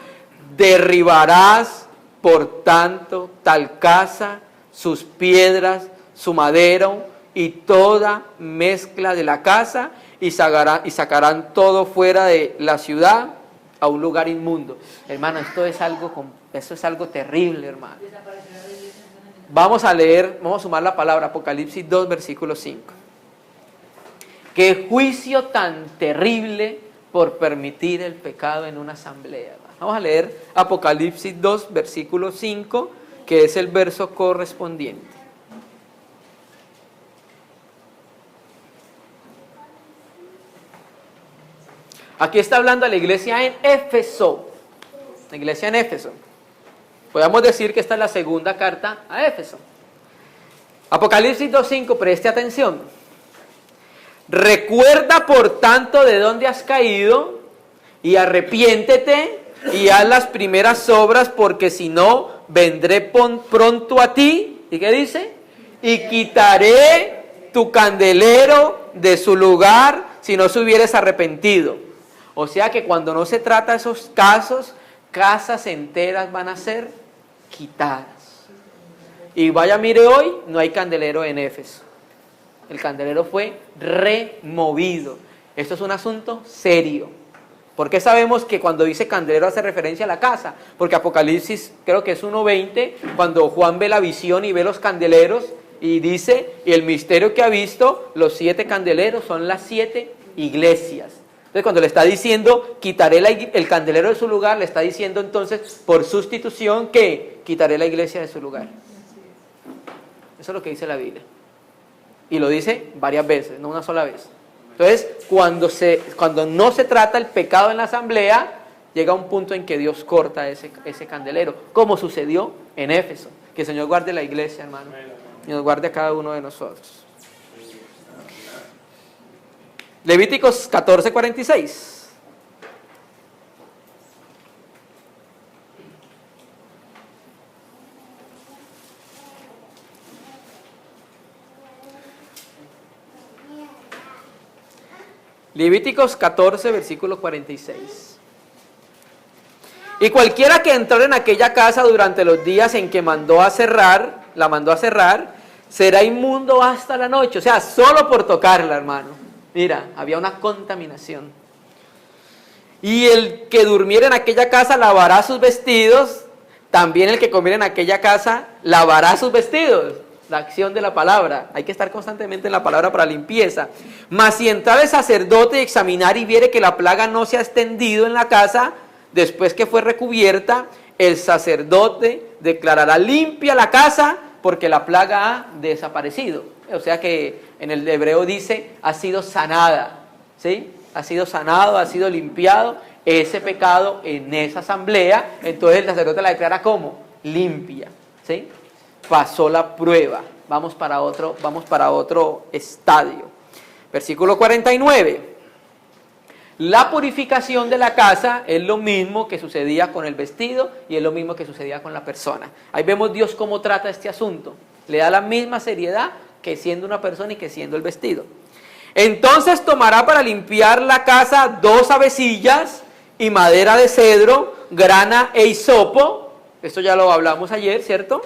derribarás por tanto tal casa, sus piedras, su madero y toda mezcla de la casa, y sacarán todo fuera de la ciudad a un lugar inmundo. Hermano, esto es algo terrible, hermano. Vamos a leer, vamos a sumar la palabra Apocalipsis 2, versículo 5. Qué juicio tan terrible por permitir el pecado en una asamblea. Vamos a leer Apocalipsis 2, versículo 5, que es el verso correspondiente. Aquí está hablando a la iglesia en Éfeso. La iglesia en Éfeso. Podemos decir que esta es la segunda carta a Éfeso. Apocalipsis 2.5, preste atención. Recuerda por tanto de dónde has caído y arrepiéntete y haz las primeras obras, porque si no, vendré pronto a ti. ¿Y qué dice? Y quitaré tu candelero de su lugar si no se hubieres arrepentido. O sea que cuando no se trata de esos casos, casas enteras van a ser quitadas. Y vaya, mire, hoy no hay candelero en Éfeso. El candelero fue removido. Esto es un asunto serio. ¿Por qué sabemos que cuando dice candelero hace referencia a la casa? Porque Apocalipsis, creo que es 1:20, cuando Juan ve la visión y ve los candeleros, y dice, y el misterio que ha visto, los 7 candeleros son las 7 iglesias. Entonces, cuando le está diciendo, quitaré el candelero de su lugar, le está diciendo entonces, por sustitución, que quitaré la iglesia de su lugar. Eso es lo que dice la Biblia. Y lo dice varias veces, no una sola vez. Entonces, cuando no se trata el pecado en la asamblea, llega un punto en que Dios corta ese candelero, como sucedió en Éfeso. Que el Señor guarde la iglesia, hermano, y nos guarde a cada uno de nosotros. Levíticos 14:46. Levíticos 14, versículo 46. Y cualquiera que entrara en aquella casa durante los días en que la mandó a cerrar, será inmundo hasta la noche. O sea, solo por tocarla, hermano. Mira, había una contaminación. Y el que durmiera en aquella casa lavará sus vestidos. También el que comiera en aquella casa lavará sus vestidos. La acción de la palabra. Hay que estar constantemente en la palabra para limpieza. Mas si entrara el sacerdote y examinar y viere que la plaga no se ha extendido en la casa, después que fue recubierta, el sacerdote declarará limpia la casa, porque la plaga ha desaparecido. O sea que en el hebreo dice, ha sido sanada. ¿Sí? Ha sido sanado, ha sido limpiado ese pecado en esa asamblea. Entonces el sacerdote la declara como limpia. ¿Sí? Pasó la prueba. Vamos para otro estadio. Versículo 49. La purificación de la casa es lo mismo que sucedía con el vestido y es lo mismo que sucedía con la persona. Ahí vemos Dios cómo trata este asunto. Le da la misma seriedad que siendo una persona y que siendo el vestido. Entonces tomará para limpiar la casa 2 avecillas y madera de cedro, grana e hisopo. Esto ya lo hablamos ayer, ¿cierto?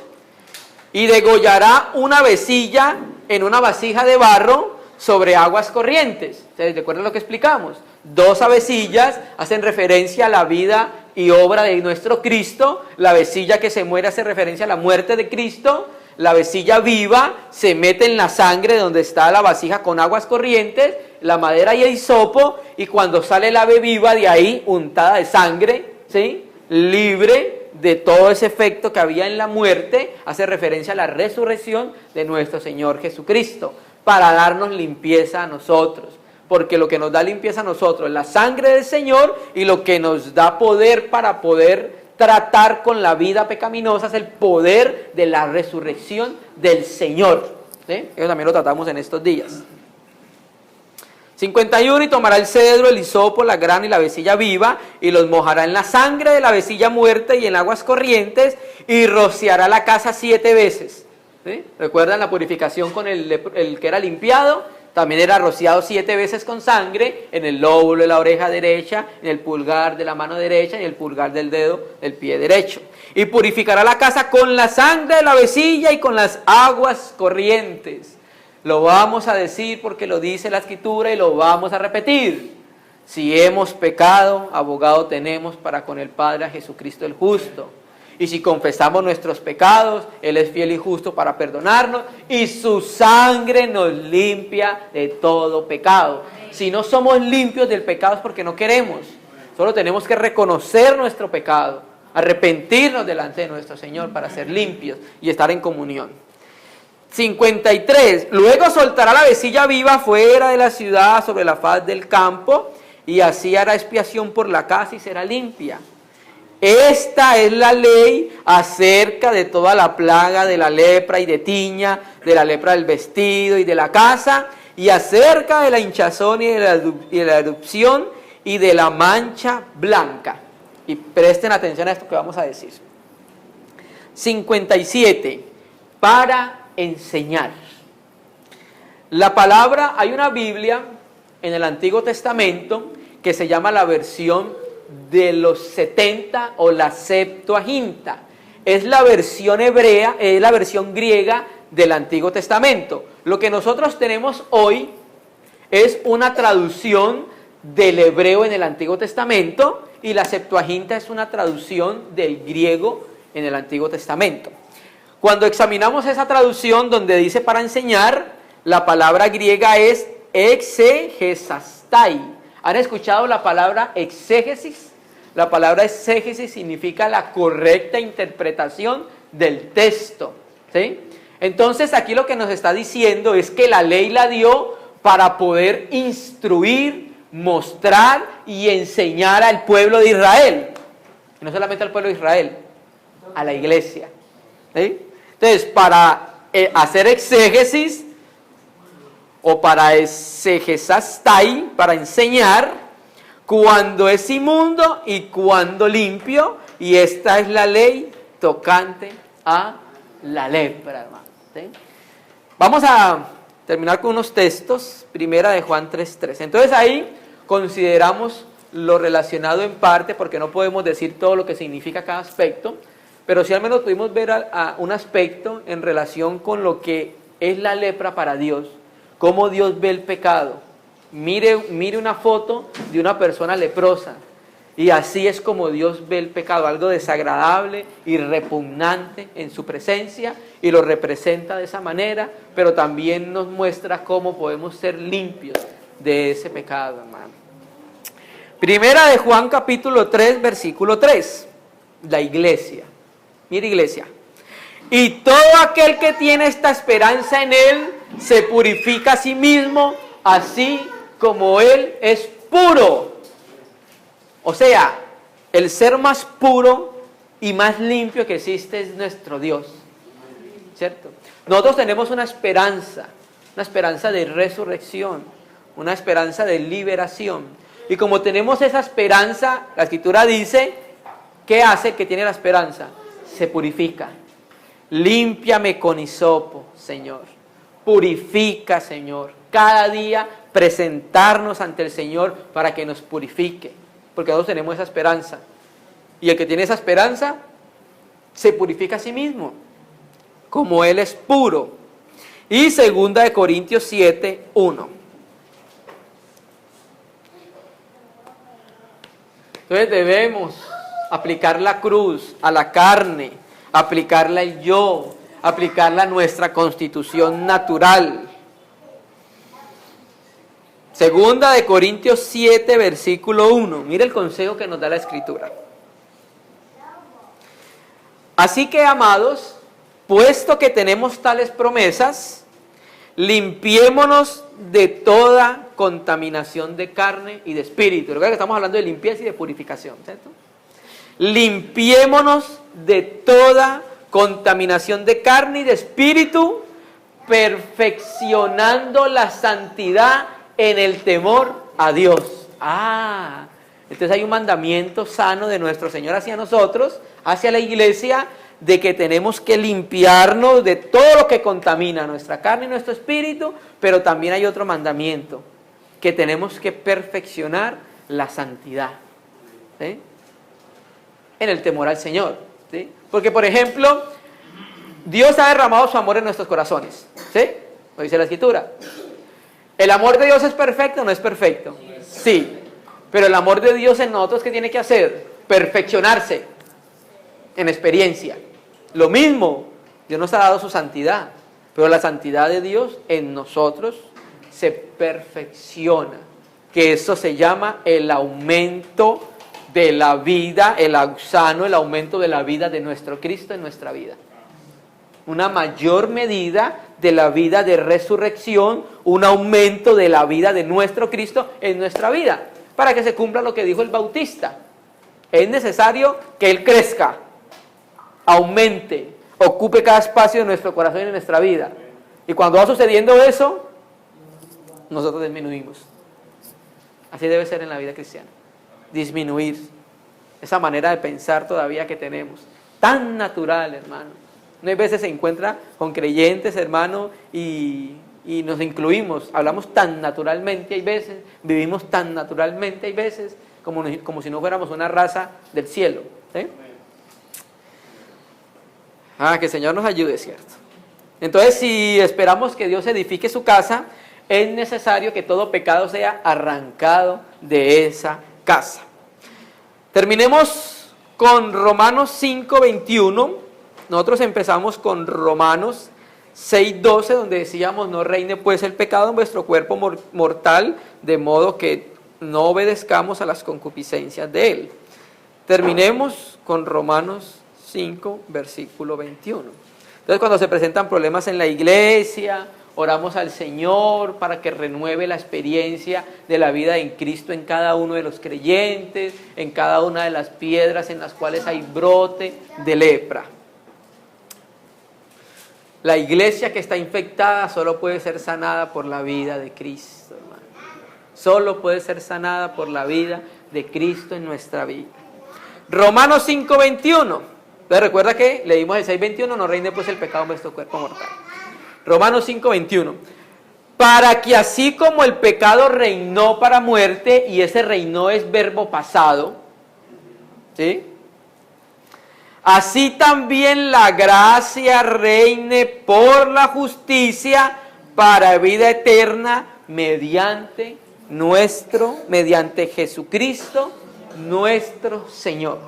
Y degollará una avecilla en una vasija de barro sobre aguas corrientes. ¿Se recuerdan lo que explicamos? 2 avecillas hacen referencia a la vida y obra de nuestro Cristo. La avecilla que se muere hace referencia a la muerte de Cristo. La avecilla viva se mete en la sangre donde está la vasija con aguas corrientes, la madera y el hisopo, y cuando sale el ave viva de ahí, untada de sangre, ¿sí? Libre de todo ese efecto que había en la muerte, hace referencia a la resurrección de nuestro Señor Jesucristo, para darnos limpieza a nosotros. Porque lo que nos da limpieza a nosotros es la sangre del Señor, y lo que nos da poder para poder tratar con la vida pecaminosa es el poder de la resurrección del Señor. ¿Sí? Eso también lo tratamos en estos días. 51. Y tomará el cedro, el hisopo, la grana y la avecilla viva, y los mojará en la sangre de la avecilla muerta y en aguas corrientes, y rociará la casa 7 veces. ¿Sí? ¿Recuerdan la purificación con el que era limpiado? También era rociado 7 veces con sangre en el lóbulo de la oreja derecha, en el pulgar de la mano derecha y en el pulgar del dedo del pie derecho. Y purificará la casa con la sangre de la avecilla y con las aguas corrientes. Lo vamos a decir porque lo dice la Escritura y lo vamos a repetir. Si hemos pecado, abogado tenemos para con el Padre a Jesucristo el justo. Y si confesamos nuestros pecados, Él es fiel y justo para perdonarnos, y su sangre nos limpia de todo pecado. Si no somos limpios del pecado es porque no queremos. Solo tenemos que reconocer nuestro pecado, arrepentirnos delante de nuestro Señor para ser limpios y estar en comunión. 53. Luego soltará la vecilla viva fuera de la ciudad sobre la faz del campo, y así hará expiación por la casa y será limpia. Esta es la ley acerca de toda la plaga de la lepra y de tiña, de la lepra del vestido y de la casa, y acerca de la hinchazón y de la erupción y de la mancha blanca. Y presten atención a esto que vamos a decir. 57. Para enseñar. La palabra, hay una Biblia en el Antiguo Testamento que se llama la versión de los 70 o la Septuaginta. Es la versión hebrea, es la versión griega del Antiguo Testamento. Lo que nosotros tenemos hoy es una traducción del hebreo en el Antiguo Testamento, y la Septuaginta es una traducción del griego en el Antiguo Testamento. Cuando examinamos esa traducción donde dice para enseñar, la palabra griega es exegesastai. ¿Han escuchado la palabra exégesis? La palabra exégesis significa la correcta interpretación del texto, ¿sí? Entonces aquí lo que nos está diciendo es que la ley la dio para poder instruir, mostrar y enseñar al pueblo de Israel. Y no solamente al pueblo de Israel, a la iglesia, ¿sí? Entonces, para hacer exégesis o para exegesastai, para enseñar cuando es inmundo y cuando limpio, y esta es la ley tocante a la lepra, hermano, ¿sí? Vamos a terminar con unos textos. Primera de Juan 3:3. Entonces ahí consideramos lo relacionado en parte, porque no podemos decir todo lo que significa cada aspecto, pero sí al menos pudimos ver a un aspecto en relación con lo que es la lepra para Dios, cómo Dios ve el pecado. Mire una foto de una persona leprosa, y así es como Dios ve el pecado, algo desagradable y repugnante en su presencia, y lo representa de esa manera, pero también nos muestra cómo podemos ser limpios de ese pecado, hermano. Primera de Juan capítulo 3, versículo 3, la iglesia. Mira, iglesia, y todo aquel que tiene esta esperanza en Él se purifica a sí mismo, así como Él es puro. O sea, el ser más puro y más limpio que existe es nuestro Dios, ¿cierto? Nosotros tenemos una esperanza de resurrección, una esperanza de liberación. Y como tenemos esa esperanza, la Escritura dice, ¿qué hace el que tiene la esperanza? Se purifica. Límpiame con hisopo, Señor. Purifica, Señor. Cada día presentarnos ante el Señor para que nos purifique, porque nosotros tenemos esa esperanza. Y el que tiene esa esperanza se purifica a sí mismo, como Él es puro. Y 2 Corintios 7:1. Entonces debemos aplicar la cruz a la carne, aplicarla al yo, aplicarla a nuestra constitución natural. 2 Corintios 7, versículo 1. Mire el consejo que nos da la Escritura. Así que, amados, puesto que tenemos tales promesas, limpiémonos de toda contaminación de carne y de espíritu. Recuerda que estamos hablando de limpieza y de purificación, ¿cierto? Limpiémonos de toda contaminación de carne y de espíritu, perfeccionando la santidad en el temor a Dios. Entonces hay un mandamiento sano de nuestro Señor hacia nosotros, hacia la iglesia, de que tenemos que limpiarnos de todo lo que contamina nuestra carne y nuestro espíritu, pero también hay otro mandamiento, que tenemos que perfeccionar la santidad, ¿sí? En el temor al Señor, ¿sí? Porque, por ejemplo, Dios ha derramado su amor en nuestros corazones, ¿sí? Lo dice la Escritura. ¿El amor de Dios es perfecto o no es perfecto? Sí. Pero el amor de Dios en nosotros, ¿qué tiene que hacer? Perfeccionarse. en experiencia. Lo mismo, Dios nos ha dado su santidad, pero la santidad de Dios en nosotros se perfecciona, que eso se llama el aumento de la vida, el ausano, el aumento de la vida de nuestro Cristo en nuestra vida. Una mayor medida de la vida de resurrección, un aumento de la vida de nuestro Cristo en nuestra vida, para que se cumpla lo que dijo el Bautista. Es necesario que Él crezca, aumente, ocupe cada espacio de nuestro corazón y de nuestra vida. Y cuando va sucediendo eso, nosotros disminuimos. Así debe ser en la vida cristiana. Disminuir esa manera de pensar todavía que tenemos. Tan natural, hermano. No hay veces se encuentra con creyentes, hermano, y nos incluimos. Hablamos tan naturalmente, hay veces. Vivimos tan naturalmente, hay veces. Como si no fuéramos una raza del cielo. ¿Sí? Que el Señor nos ayude, ¿cierto? Entonces, si esperamos que Dios edifique su casa, es necesario que todo pecado sea arrancado de esa casa. Terminemos con Romanos 5:21. Nosotros empezamos con Romanos 6:12, donde decíamos: no reine pues el pecado en vuestro cuerpo mortal, de modo que no obedezcamos a las concupiscencias de él. Terminemos con Romanos 5, versículo 21. Entonces, cuando se presentan problemas en la iglesia, oramos al Señor para que renueve la experiencia de la vida en Cristo en cada uno de los creyentes, en cada una de las piedras en las cuales hay brote de lepra. La iglesia que está infectada solo puede ser sanada por la vida de Cristo, hermano. Solo puede ser sanada por la vida de Cristo en nuestra vida. Romanos 5:21. Entonces recuerda que leímos el 6:21, no reine pues el pecado en vuestro cuerpo mortal. Romanos 5:21. Para que así como el pecado reinó para muerte, y ese reinó es verbo pasado, ¿sí? Así también la gracia reine por la justicia para vida eterna mediante Jesucristo nuestro Señor.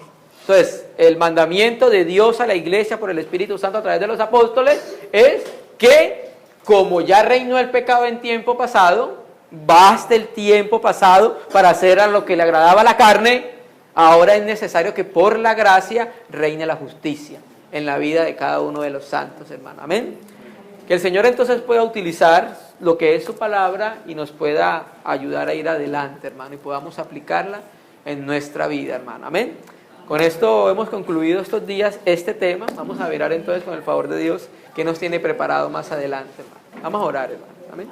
Entonces, el mandamiento de Dios a la iglesia por el Espíritu Santo a través de los apóstoles es que, como ya reinó el pecado en tiempo pasado, basta el tiempo pasado para hacer a lo que le agradaba a la carne. Ahora es necesario que por la gracia reine la justicia en la vida de cada uno de los santos, hermano. Amén. Que el Señor entonces pueda utilizar lo que es su palabra y nos pueda ayudar a ir adelante, hermano, y podamos aplicarla en nuestra vida, hermano. Amén. Con esto hemos concluido estos días este tema. Vamos a mirar entonces, con el favor de Dios, qué nos tiene preparado más adelante, hermano. Vamos a orar, hermano. Amén.